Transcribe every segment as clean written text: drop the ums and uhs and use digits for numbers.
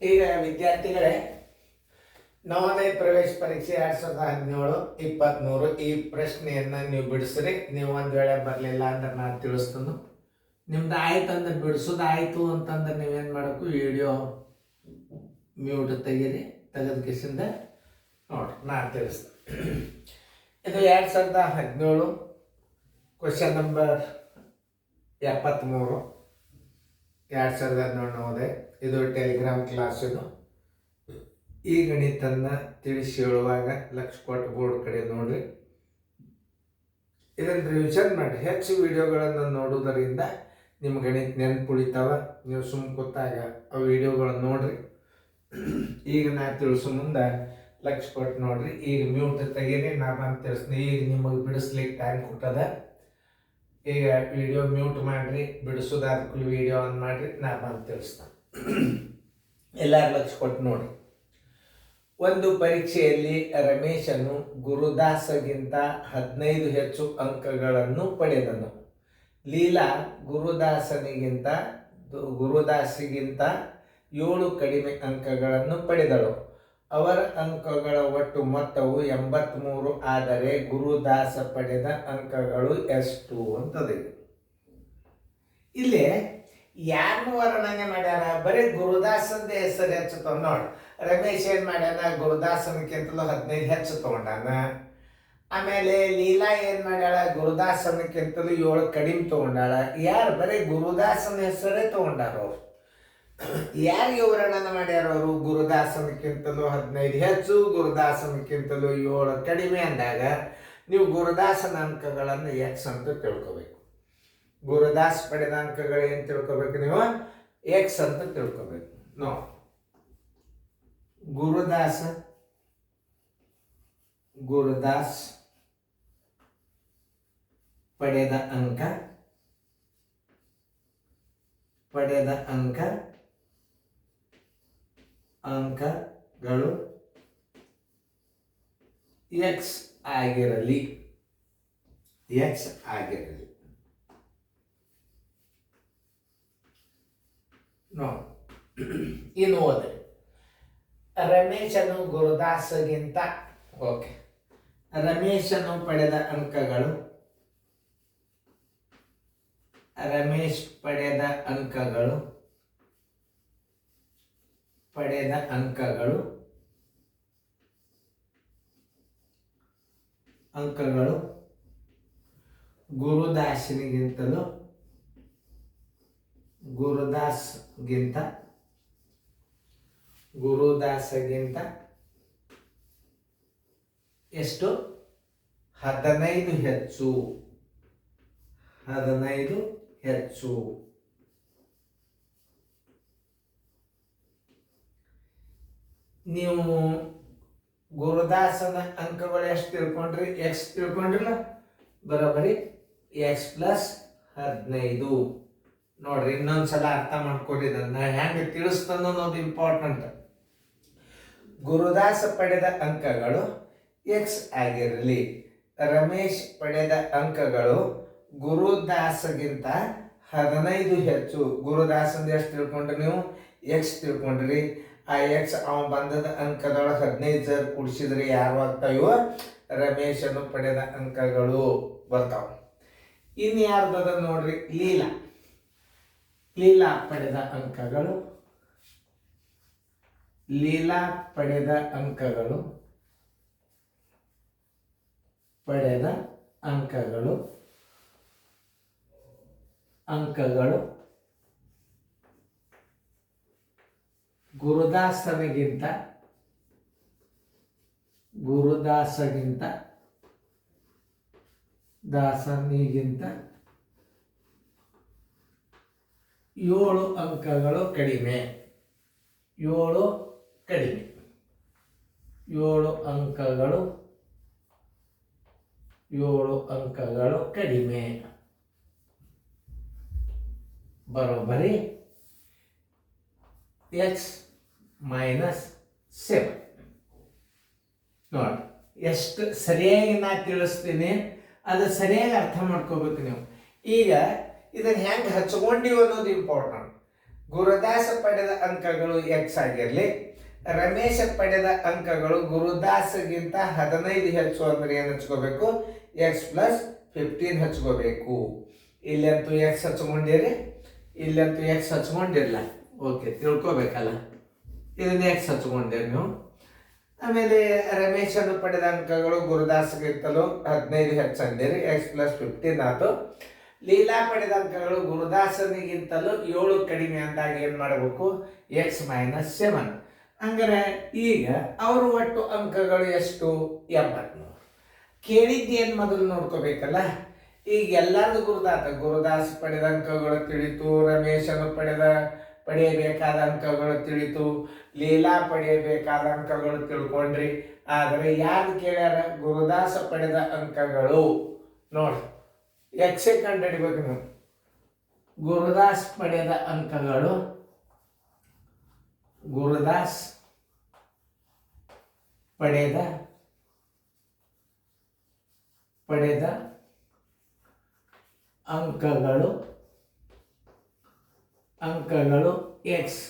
ಈಗ ವಿದ್ಯಾರ್ಥಿಗಳೇ, ನವೋದಯ ಪ್ರವೇಶ ಪರೀಕ್ಷೆ 2017-23 ಈ ಪ್ರಶ್ನೆಯನ್ನು ನೀವು ಬಿಡಿಸ್ರಿ. ನೀವು ಒಂದು ವೇಳೆ ಬರಲಿಲ್ಲ ಅಂದ್ರೆ ನಾನು ತಿಳಿಸ್ತೀನಿ. ನಿಮ್ದು ಆಯ್ತು ಅಂದ್ರೆ ಬಿಡಿಸೋದಾಯ್ತು ಅಂತಂದ್ರೆ ನೀವೇನು ಮಾಡಬೇಕು, ವಿಡಿಯೋ ಮ್ಯೂಟ್ ತೆಗೀರಿ. ತೆಗೆದ ಕಿಸಿಂದ ನೋಡ್ರಿ ನಾನು ತಿಳಿಸ್ತೀನಿ. ಇದು 2017 ಕ್ವಶನ್ ನಂಬರ್ 73, 2017 ನವೋದಯ. ಇದು ಟೆಲಿಗ್ರಾಮ್ ಕ್ಲಾಸ್. ಇದು ಈ ಗಣಿತನ್ನು ತಿಳಿಸಿ ಹೇಳುವಾಗ ಲಕ್ಷ ಕೊಟ್ಟು ಬೋರ್ಡ್ ಕಡೆ ನೋಡ್ರಿ. ಇದನ್ನು ರಿವಿಷನ್ ಮಾಡಿ. ಹೆಚ್ಚು ವಿಡಿಯೋಗಳನ್ನು ನೋಡುವುದರಿಂದ ನಿಮ್ಮ ಗಣಿತ ನೆನಪುಳಿತಾವ. ನೀವು ಸುಮ್ಮ ಕೂತಾಗ ಆ ವಿಡಿಯೋಗಳನ್ನು ನೋಡ್ರಿ. ಈಗ ನಾ ತಿಳಿಸೋ ಮುಂದೆ ಲಕ್ಷ ಕೊಟ್ಟು ನೋಡ್ರಿ. ಈಗ ಮ್ಯೂಟ್ ತೆಗೀರಿ, ನಾ ಬಂದು ತಿಳಿಸ್ತೀನಿ. ಈಗ ನಿಮಗೆ ಬಿಡಿಸ್ಲಿಕ್ಕೆ ಟೈಮ್ ಕೊಟ್ಟದ. ಈಗ ವಿಡಿಯೋ ಮ್ಯೂಟ್ ಮಾಡಿರಿ, ಬಿಡಿಸೋದಾದ ವಿಡಿಯೋ ಆನ್ ಮಾಡಿರಿ, ನಾ ಬಂದು ತಿಳಿಸ್ತೀನಿ. ಎಲ್ಲರೂ ಲಕ್ಷ ಕೊಟ್ಟು ನೋಡ್ರಿ. ಒಂದು ಪರೀಕ್ಷೆಯಲ್ಲಿ ರಮೇಶನು ಗುರುದಾಸಗಿಂತ 15 ಹೆಚ್ಚು ಅಂಕಗಳನ್ನು ಪಡೆದನು. ಲೀಲಾ ಗುರುದಾಸಿಗಿಂತ 7 ಕಡಿಮೆ ಅಂಕಗಳನ್ನು ಪಡೆದಳು. ಅವರ ಅಂಕಗಳ ಒಟ್ಟು ಮೊತ್ತವು 83 ಆದರೆ ಗುರುದಾಸ ಪಡೆದ ಅಂಕಗಳು ಎಷ್ಟು ಅಂತದೆ. ಇಲ್ಲಿ ಯಾರನ್ನು ವರ್ಣನೆ ಮಾಡ್ಯಾರ? ಬರೀ ಗುರುದಾಸಂದೇ ಹೆಸರು ಹೆಚ್ಚು ತಗೊಂಡು ನೋಡಿ. ರಮೇಶ್ ಏನ್ ಮಾಡ್ಯಾನ? ಗುರುದಾಸನಕ್ಕಿಂತಲೂ 15 ಹೆಚ್ಚು ತಗೊಂಡಾನ. ಆಮೇಲೆ ಲೀಲಾ ಏನ್ ಮಾಡ್ಯಾಳ? ಗುರುದಾಸನಕ್ಕಿಂತಲೂ 7 ಕಡಿಮೆ ತಗೊಂಡಾಳ. ಯಾರು? ಬರೀ ಗುರುದಾಸನ ಹೆಸರೇ ತಗೊಂಡಾರ ಅವ್ರು. ಯಾರಿಗೆ ವರ್ಣನೆ ಮಾಡ್ಯಾರ ಅವರು? ಗುರುದಾಸನಕ್ಕಿಂತಲೂ 15 ಹೆಚ್ಚು, ಗುರುದಾಸನಕ್ಕಿಂತಲೂ 7 ಕಡಿಮೆ ಅಂದಾಗ ನೀವು ಗುರುದಾಸನ ಅಂಕಗಳನ್ನು ಎಕ್ಸ್ ಅಂತ ತಿಳ್ಕೊಬೇಕು. ಗುರುದಾಸ್ ಪಡೆದ ಅಂಕಗಳು ಏನು ತಿಳ್ಕೊಬೇಕು ನೀವು? ಎಕ್ಸ್ ಅಂತ ತಿಳ್ಕೊಬೇಕು. ನೋ, ಗುರುದಾಸ್ ಪಡೆದ ಅಂಕಗಳು ಎಕ್ಸ್ ಆಗಿರಲಿ. ನೋ, ಇನ್ನು ಹೋದ್ರೆ ರಮೇಶನು ಗುರುದಾಸಗಿಂತ ರಮೇಶನು ಪಡೆದ ಅಂಕಗಳು ಗುರುದಾಸಗಿಂತ ಎಷ್ಟು? 15 ಹೆಚ್ಚು. ನೀವು ಗುರುದಾಸನ ಅಂಕಗಳು ಎಷ್ಟು ತಿಳ್ಕೊಂಡ್ರಿ? ಎಕ್ಸ್ ತಿಳ್ಕೊಂಡ್ರಿಲ್ಲ? ಬರೋಬರಿ ಎಕ್ಸ್ ಪ್ಲಸ್ 15. ನೋಡ್ರಿ, ಇನ್ನೊಂದ್ಸಲ ಅರ್ಥ ಮಾಡ್ಕೊಡ್ರಿ. ನಾ ಹೆಂಗೆ ತಿಳಿಸ್ತಾನ ಅನ್ನೋದು ಇಂಪಾರ್ಟೆಂಟ್. ಗುರುದಾಸ ಪಡೆದ ಅಂಕಗಳು ಎಕ್ಸ್ ಆಗಿರಲಿ. ರಮೇಶ್ ಪಡೆದ ಅಂಕಗಳು ಗುರುದಾಸಗಿಂತ 15 ಹೆಚ್ಚು. ಗುರುದಾಸಂದ ಎಷ್ಟು ತಿಳ್ಕೊಂಡ್ರಿ ನೀವು? ಎಕ್ಸ್ ತಿಳ್ಕೊಂಡ್ರಿ. ಆ ಎಕ್ಸ್ ಅವ ಬಂದದ ಅಂಕದೊಳಗೆ 15 ಕೂಡಿಸಿದ್ರೆ ಯಾರು ಆಗ್ತಾವ? ರಮೇಶನು ಪಡೆದ ಅಂಕಗಳು ಬರ್ತಾವ. ಇನ್ನು ಯಾರ್ದದ ನೋಡ್ರಿ? ಲೀಲಾ ಪಡೆದ ಅಂಕಗಳು ಗುರುದಾಸನಿಗಿಂತ 7 ಅಂಕಗಳು ಕಡಿಮೆ. 7 ಅಂಕಗಳು ಕಡಿಮೆ. ಬರೋಬ್ಬರಿ ಎಕ್ಸ್ ಮೈನಸ್ 7. ನೋಡಿ, ಎಷ್ಟು ಸರಿಯಾಗಿ ನಾ ತಿಳಿಸ್ತೀನಿ, ಅದು ಸರಿಯಾಗಿ ಅರ್ಥ ಮಾಡ್ಕೋಬೇಕು ನೀವು. ಈಗ ಇದನ್ನು ಹೆಂಗೆ ಹಚ್ಕೊಂಡಿವಿ ಅನ್ನೋದು ಇಂಪಾರ್ಟೆಂಟ್. ಗುರುದಾಸ ಪಡೆದ ಅಂಕಗಳು ಎಕ್ಸ್ ಆಗಿರಲಿ, ರಮೇಶ ಪಡೆದ ಅಂಕಗಳು ಗುರುದಾಸಗಿಂತ 15 ಹೆಚ್ಚು ಅಂದ್ರೆ ಏನು ಹಚ್ಕೋಬೇಕು? ಎಕ್ಸ್ ಪ್ಲಸ್ 15 ಹಚ್ಕೋಬೇಕು. ಇಲ್ಲಂತೂ ಎಕ್ಸ್ ಹಚ್ಕೊಂಡಿರಿ, ಇಲ್ಲಂತೂ ಎಕ್ಸ್ ಹಚ್ಕೊಂಡಿರಲ್ಲ. ಓಕೆ, ತಿಳ್ಕೊಬೇಕಲ್ಲ, ಇದನ್ನ ಎಕ್ಸ್ ಹಚ್ಕೊಂಡಿರಿ ನೀವು. ಆಮೇಲೆ ರಮೇಶನು ಪಡೆದ ಅಂಕಗಳು ಗುರುದಾಸಗಿಂತಲೂ 15 ಹೆಚ್ಚು ಅಂದಿರಿ, ಎಕ್ಸ್ ಪ್ಲಸ್ 15 ಆಯ್ತು. ಲೀಲಾ ಪಡೆದ ಅಂಕಗಳು ಗುರುದಾಸನಿಗಿಂತಲೂ 7 ಕಡಿಮೆ ಅಂದಾಗ ಏನು ಮಾಡಬೇಕು? X minus 7. ಹಂಗಾರೆ ಈಗ ಅವರು ಒಟ್ಟು ಅಂಕಗಳು ಎಷ್ಟು? 80. ಕೇಳಿದ್ದೇನು ಮೊದಲು ನೋಡ್ಕೋಬೇಕಲ್ಲ. ಈಗ ಎಲ್ಲಾರ್ದು ಗುರುದಾಸ ಪಡೆದ ಅಂಕಗಳು ತಿಳಿತು, ರಮೇಶನು ಪಡೆಯಬೇಕಾದ ಅಂಕಗಳು ತಿಳಿತು, ಲೀಲಾ ಪಡೆಯಬೇಕಾದ ಅಂಕಗಳು ತಿಳ್ಕೊಂಡ್ರಿ. ಆದರೆ ಯಾರು ಕೇಳ್ಯಾರ? ಗುರುದಾಸ ಪಡೆದ ಅಂಕಗಳು ನೋಡಿ, ಎಕ್ಸೆ ಕಂಡುಹಿಡಿಬೇಕು ನೀವು. ಗುರುದಾಸ್ ಪಡೆದ ಅಂಕಗಳು, ಗುರುದಾಸ್ ಪಡೆದ ಅಂಕಗಳು ಎಕ್ಸ್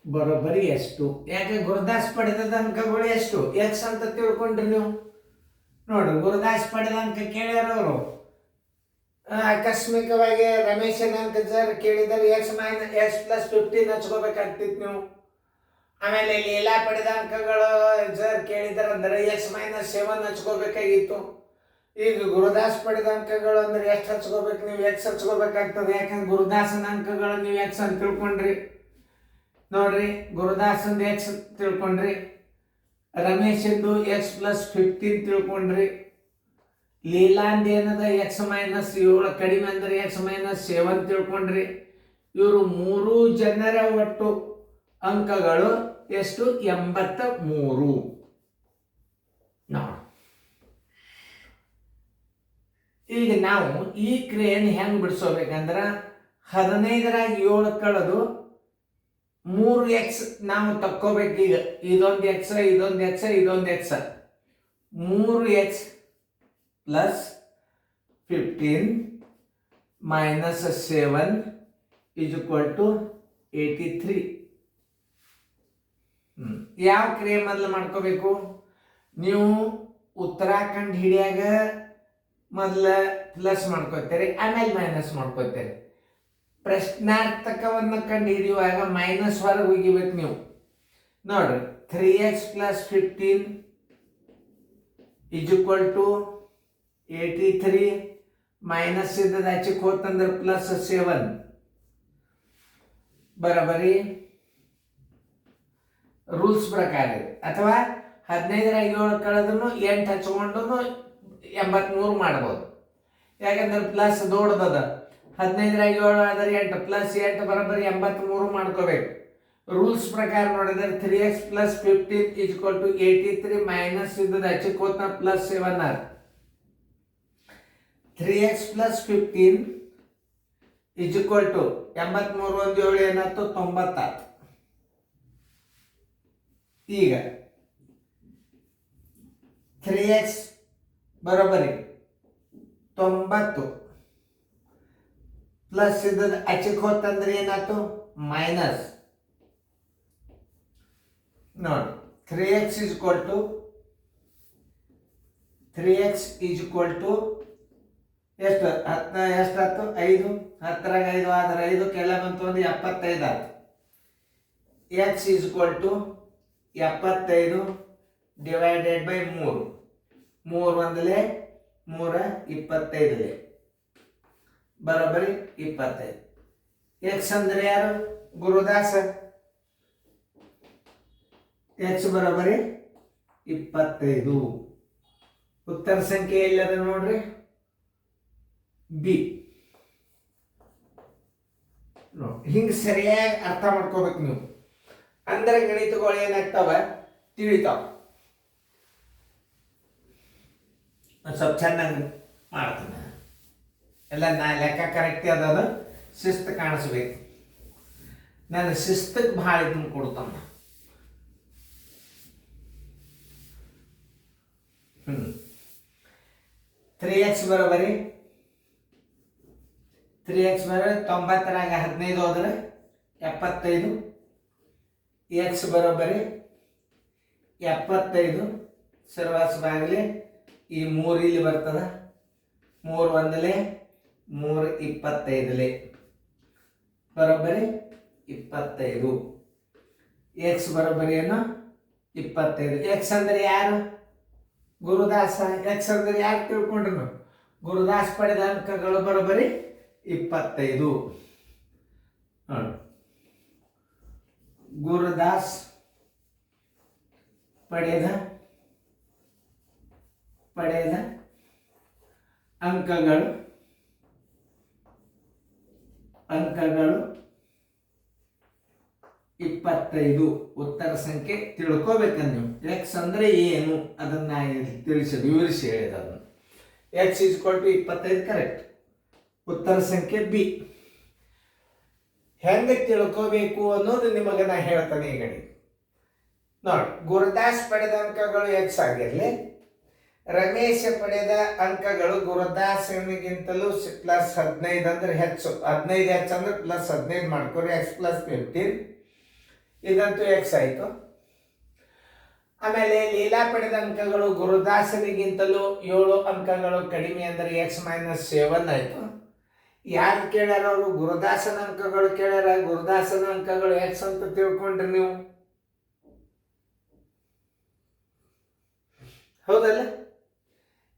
ಬರೋಬ್ಬರಿ ಎಷ್ಟು? ಯಾಕೆ ಗುರುದಾಸ್ ಪಡೆದ ಅಂಕಗಳು ಎಷ್ಟು? ಎಕ್ಸ್ ಅಂತ ತಿಳ್ಕೊಂಡ್ರಿ ನೀವು. ನೋಡ್ರಿ, ಗುರುದಾಸ್ ಪಡೆದ ಅಂಕ ಕೇಳ್ಯಾರ ಅವರು. ಆಕಸ್ಮಿಕವಾಗಿ ರಮೇಶನ ಅಂಕ ಜರ್ ಕೇಳಿದರೆ ಎಕ್ಸ್ ಪ್ಲಸ್ 15 ಹಚ್ಕೋಬೇಕಾಗ್ತಿತ್ತು ನೀವು. ಆಮೇಲೆ ಲೀಲಾ ಪಡೆದ ಅಂಕಗಳು ಜರ್ ಕೇಳಿದಾರೆ ಅಂದ್ರೆ ಎಕ್ಸ್ ಮೈನಸ್ 7 ಹಚ್ಕೋಬೇಕಾಗಿತ್ತು. ಈಗ ಗುರುದಾಸ್ ಪಡೆದ ಅಂಕಗಳು ಅಂದ್ರೆ ಎಷ್ಟು ಹಚ್ಕೋಬೇಕು ನೀವು? ಎಕ್ಸ್ ಹಚ್ಕೋಬೇಕಾಗ್ತದೆ. ಯಾಕಂದ್ರೆ ಗುರುದಾಸನ ಅಂಕಗಳು ನೀವು ಎಕ್ಸ್ ಅಂತ ತಿಳ್ಕೊಂಡ್ರಿ. ನೋಡ್ರಿ, ಗುರುದಾಸಂದು ಎಕ್ಸ್ ತಿಳ್ಕೊಂಡ್ರಿ, ರಮೇಶಂದು ಎಕ್ಸ್ ಪ್ಲಸ್ 15 ತಿಳ್ಕೊಂಡ್ರಿ, ಲೀಲಾಂದ್ ಏನದ ಎಕ್ಸ್ ಮೈನಸ್ 7 ಕಡಿಮೆ ಅಂದ್ರೆ ಎಕ್ಸ್ ಮೈನಸ್ 7 ತಿಳ್ಕೊಂಡ್ರಿ. ಇವರು 3 ಜನರ ಒಟ್ಟು ಅಂಕಗಳು ಎಷ್ಟು? 83. ಈಗ ನಾವು ಈ ಕ್ರಿಯೆಯನ್ನು ಹೆಂಗ್ ಬಿಡಿಸೋಬೇಕಂದ್ರ 15ರಾಗ 7 ಕಳೆದು 3x ನಾವು ತಕ್ಕೋಬೇಕು. ಈಗ ಇದೊಂದು ಎಕ್ಸ್, ಇದೊಂದು ಎಕ್ಸ್, ಇದೊಂದು x. 3x plus 15 minus 7 is equal to 83. ಯಾವ ಕ್ರಿಯೆ ಮೊದಲು ಮಾಡ್ಕೋಬೇಕು ನೀವು? ಉತ್ತರಾಖಂಡ್ ಹಿಡಿಯಾಗ ಮೊದಲ ಪ್ಲಸ್ ಮಾಡ್ಕೋತೀರಿ, ಆಮೇಲೆ ಮೈನಸ್ ಮಾಡ್ಕೋತೀರಿ. ಪ್ರಶ್ನಾರ್ಥಕವನ್ನು ಕಂಡು ಹಿಡಿಯುವಾಗ ಮೈನಸ್ ಹೊರಗೆ ಹೋಗಿಬೇಕು ನೀವು. ನೋಡ್ರಿ, 3x plus 15 is equal to 83. Minus ಇದ್ದದ ಆಚೆಗೆ ಹೋತಂದ್ರೆ ಪ್ಲಸ್ 7 ಬರಬರಿ ರೂಲ್ಸ್ ಪ್ರಕಾರ. ಅಥವಾ 15ರಾಗ 7 ಕಳೆದ್ರು 8 ಹಚ್ಕೊಂಡು 83 ಮಾಡ್ಬೋದು. ಯಾಕಂದ್ರೆ ಪ್ಲಸ್ ದೊಡ್ಡದ. 15ರಾಗ 7 ಆದರೆ 8 ಪ್ಲಸ್ 8 ಬರೋಬ್ಬರಿ 83 ಮಾಡ್ಕೋಬೇಕು. ರೂಲ್ಸ್ ಪ್ರಕಾರ ನೋಡಿದ್ರೆ 3x plus 15 is equal to 83 minus ಇದ್ದದ ಹಚ್ಚಿಕ್ ಹೋತ ಪ್ಲಸ್ 7 ಆದ. 3x plus 15 is equal to 83 1 7 ಏನಾಯ್ತು? 90 ಆಯ್ತು. ಈಗ 3x ಬರೋಬ್ಬರಿ 90 ಪ್ಲಸ್ ಇದ್ದದ ಆಚೆಗೆ ಹೋತಂದ್ರೆ ಏನಾಯ್ತು? ಮೈನಸ್. ನೋಡಿ, 3x is equal to ಎಷ್ಟು? ಎಷ್ಟಾಯ್ತು? 5. 10ರಾಗ 5 ಆದ್ರೆ 5 ಕೆಲ ಬಂತು ಒಂದು 75 ಆಯ್ತು. x is equal to 75 divided by 3. 3 ಒಂದಲೇ 3 25 ಬರೋಬ್ಬರಿ 25. ಎಕ್ಸ್ ಅಂದ್ರೆ ಯಾರು? ಗುರುದಾಸ. ಎಕ್ಸ್ ಬರೋಬ್ಬರಿ 25. ಉತ್ತರ ಸಂಖ್ಯೆ ಎಲ್ಲದ ನೋಡ್ರಿ, ಬಿ. ಹಿಂಗೆ ಸರಿಯಾಗಿ ಅರ್ಥ ಮಾಡ್ಕೋಬೇಕು ನೀವು. ಅಂದ್ರೆ ಗಣಿತಗಳು ಏನಾಗ್ತಾವ? ತಿಳಿತಾವ. ಸ್ವಲ್ಪ ಚೆನ್ನಾಗಿ ಮಾಡ್ತೀನಿ ಎಲ್ಲ. ಲೆಕ್ಕ ಕರೆಕ್ಟ್ ಅದ, ಶಿಸ್ತು ಕಾಣಿಸ್ಬೇಕು. ನಾನು ಶಿಸ್ತಕ್ಕೆ ಭಾಳ ಇದನ್ನು ಕೊಡ್ತಾನ. 3x ಬರೋಬರಿ 3x ಬರೋಬರಿ 90ರಾಗ 15 ಹೋದ್ರೆ 75, x ಬರೋಬರಿ 75 ಸರ್ವಾಸವಾಗಲಿ. ಈ 3 ಇಲ್ಲಿ ಬರ್ತದ, 3 1 3 25 ಬರೋಬ್ಬರಿ 25. ಎಕ್ಸ್ ಬರೋಬ್ಬರಿ ಏನು 25. ಎಕ್ಸ್ ಅಂದ್ರೆ ಯಾರು? ಗುರುದಾಸ. ಎಕ್ಸ್ ಅಂದ್ರೆ ಯಾರು ತಿಳ್ಕೊಂಡ್ರು? ಗುರುದಾಸ್ ಪಡೆದ ಅಂಕಗಳು ಬರೋಬ್ಬರಿ 25. ಗುರುದಾಸ್ ಪಡೆದ ಅಂಕಗಳು 25. ಉತ್ತರ ಸಂಖ್ಯೆ ತಿಳ್ಕೋಬೇಕಂದ್ರೆ ನೀವು ಎಕ್ಸ್ ಅಂದ್ರೆ ಏನು ಅದನ್ನ ವಿವರಿಸಿ ಹೇಳಿದ. ಅದನ್ನು ಎಕ್ಸ್ = 25 ಕರೆಕ್ಟ್. ಉತ್ತರ ಸಂಖ್ಯೆ ಬಿ. ಹೆಂಗೆ ತಿಳ್ಕೋಬೇಕು ಅನ್ನೋದು ನಿಮಗೆ ನಾ ಹೇಳ್ತಾನೆ ಈಗ. ನೋಡಿ, ಗುರುದಾಸ್ ಪಡೆದ ಅಂಕಗಳು ಎಕ್ಸ್ ಆಗಿರಲಿ, ರಮೇಶ ಪಡೆದ ಅಂಕಗಳು ಗುರುದಾಸನಿಗಿಂತಲೂ +15 ಅಂದ್ರೆ ಹೆಚ್ಚು. 15 ಹೆಚ್ಚು ಅಂದ್ರೆ +15 ಮಾಡ್ಕೊರಿ, x + 15. ಇದಂತೂ ಎಕ್ಸ್ ಆಯಿತು. ಆಮೇಲೆ ಲೀಲಾ ಪಡೆದ ಅಂಕಗಳು ಗುರುದಾಸನಿಗಿಂತಲೂ 7 ಅಂಕಗಳು ಕಡಿಮೆ ಅಂದರೆ x - 7 ಆಯಿತು. ಯಾರು ಕೇಳ್ಯಾರ? ಅವರು ಗುರುದಾಸನ ಅಂಕಗಳು ಕೇಳ್ಯಾರ. ಗುರುದಾಸನ ಅಂಕಗಳು ಎಕ್ಸ್ ಅಂತ ತಿಳ್ಕೊಂಡ್ರಿ ನೀವು, ಹೌದಲ್ಲ?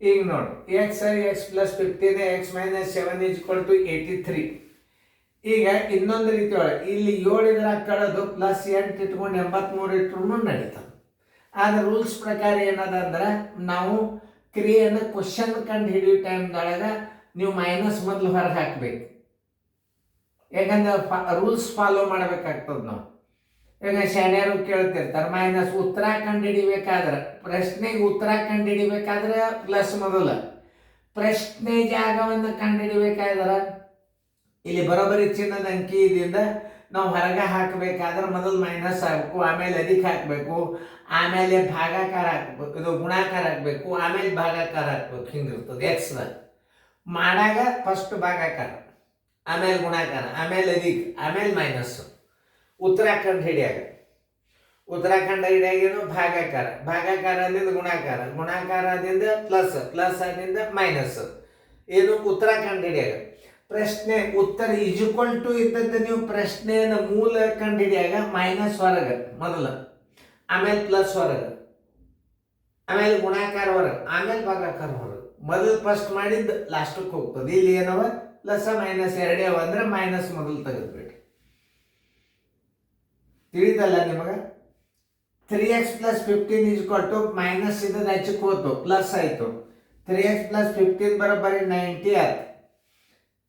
ಈಗ ನೋಡಿ, x + 15 x - 7 = 83. ಈಗ ಇನ್ನೊಂದು ರೀತಿ ಒಳಗೆ ಇಲ್ಲಿ 7 ಇದ್ರ ಕಳೆದು +8 ಇಟ್ಕೊಂಡು 83 ಇಟ್ರು ನಡೀತದೆ. ಆದ್ರೆ ರೂಲ್ಸ್ ಪ್ರಕಾರ ಏನದ ಅಂದ್ರೆ ನಾವು ಕ್ರಿಯೆಯನ್ನು ಕ್ವಶನ್ ಕಂಡು ಹಿಡಿಯೋ ಟೈಮ್ದೊಳಗೆ ನೀವು ಮೈನಸ್ ಮೊದಲು ಹೊರಗೆ ಹಾಕಬೇಕು. ಯಾಕಂದ್ರೆ ರೂಲ್ಸ್ ಫಾಲೋ ಮಾಡಬೇಕಾಗ್ತದೆ ನಾವು. ಈಗ ಶಾಣ್ಯರು ಕೇಳ್ತಿರ್ತಾರೆ, ಮೈನಸ್ ಉತ್ತರ ಕಂಡು ಹಿಡಿಬೇಕಾದ್ರೆ, ಪ್ರಶ್ನೆಗೆ ಉತ್ತರ ಕಂಡು ಹಿಡಿಬೇಕಾದ್ರೆ ಪ್ಲಸ್ ಮೊದಲು, ಪ್ರಶ್ನೆ ಜಾಗವನ್ನು ಕಂಡು ಹಿಡಿಬೇಕಾದ್ರೆ ಇಲ್ಲಿ ಬರೋಬ್ಬರಿ ಚಿನ್ನದ ಅಂಕಿಯಿಂದ ನಾವು ಹೊರಗೆ ಹಾಕಬೇಕಾದ್ರೆ ಮೊದಲು ಮೈನಸ್ ಹಾಕಬೇಕು, ಆಮೇಲೆ ಅಧಿಕ ಹಾಕಬೇಕು, ಆಮೇಲೆ ಭಾಗಾಕಾರ ಹಾಕಬೇಕು, ಇದು ಗುಣಾಕಾರ ಹಾಕಬೇಕು, ಆಮೇಲೆ ಭಾಗಾಕಾರ ಹಾಕಬೇಕು. ಹಿಂಗಿರ್ತದೆ ಎಕ್ಸ್ನ ಮಾಡಾಗ ಫಸ್ಟ್ ಭಾಗಾಕಾರ, ಆಮೇಲೆ ಗುಣಾಕಾರ, ಆಮೇಲೆ ಅಧಿಕ, ಆಮೇಲೆ ಮೈನಸ್. ಉತ್ತರಾಖಂಡ ಹಿಡಿಯಾಗ ಏನು ಭಾಗಾಕಾರ, ಭಾಗಾಕಾರದಿಂದ ಗುಣಾಕಾರ, ಗುಣಾಕಾರದಿಂದ ಪ್ಲಸ್, ಪ್ಲಸ್ ಆದಿಂದ ಮೈನಸ್. ಇದು ಉತ್ತರಾಖಂಡ ಹಿಡಿಯಾಗ. ಪ್ರಶ್ನೆ ಉತ್ತರ = ಇದ್ದದ್ದು ನೀವು ಪ್ರಶ್ನೆಯನ್ನು ಮೂಲ ಕಂಡು ಹಿಡಿಯಾಗ ಮೈನಸ್ ಹೊರಗೆ ಮೊದಲು, ಆಮೇಲೆ ಪ್ಲಸ್ ಹೊರಗೆ, ಆಮೇಲೆ ಗುಣಾಕಾರ ಹೊರಗೆ, ಆಮೇಲೆ ಭಾಗಾಕಾರ ಹೊರಗೆ. ಮೊದಲು ಫಸ್ಟ್ ಮಾಡಿದ್ದು ಲಾಸ್ಟಕ್ಕೆ ಹೋಗ್ತದೆ. ಇಲ್ಲಿ ಏನವ ಪ್ಲಸ್ ಮೈನಸ್ ಎರಡೇ ಅವ ಅಂದ್ರೆ ಮೈನಸ್ ಮೊದಲು ತೆಗೆದ್ಬಿಟ್ರಿ. ತಿಳಿದಲ್ಲ ನಿಮಗೆ? 3x + 15 ಮೈನಸ್ ಇದ್ದದ್ದು ಹೆಚ್ಚಕ್ಕೆ ಹೋಯ್ತು, ಪ್ಲಸ್ ಆಯಿತು. 3x + 15 ಬರೋಬ್ಬರಿ 90 ಆಯ್ತು.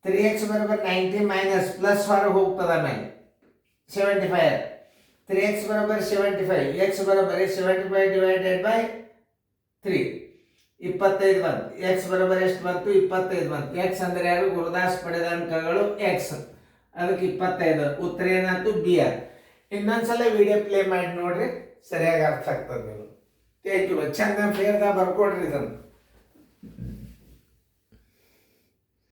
3x ಬರೋಬ್ಬರಿ 90 ಮೈನಸ್ ಪ್ಲಸ್ ಹೊರಗೆ ಹೋಗ್ತದೆ, ಆಮೇಲೆ 75. 3x ಬರೋಬ್ಬರಿ 75, x ಬರೋಬ್ಬರಿ 75 / 3 25 ಬಂತು. x ಬರೋಬ್ಬರಿ ಎಷ್ಟು ಬಂತು? 25 ಬಂತು. x ಅಂದ್ರೆ ಯಾರು? ಗುರುದಾಸ್ ಪಡೆದ ಅಂಕಗಳು x, ಅದಕ್ಕೆ 25. ಉತ್ತರ ಏನಾಯ್ತು? ಬಿ ಆಯ್ತು. ಇನ್ನೊಂದ್ಸಲ ವಿಡಿಯೋ ಪ್ಲೇ ಮಾಡಿ ನೋಡ್ರಿ, ಸರಿಯಾಗಿ ಅರ್ಥ ಆಗ್ತದೆ ನೀವು. Thank you. ಚೆನ್ನಾಗಿ ಫೇರ್ದಾಗ ಬರ್ಕೊಡ್ರಿ ಇದನ್ನು.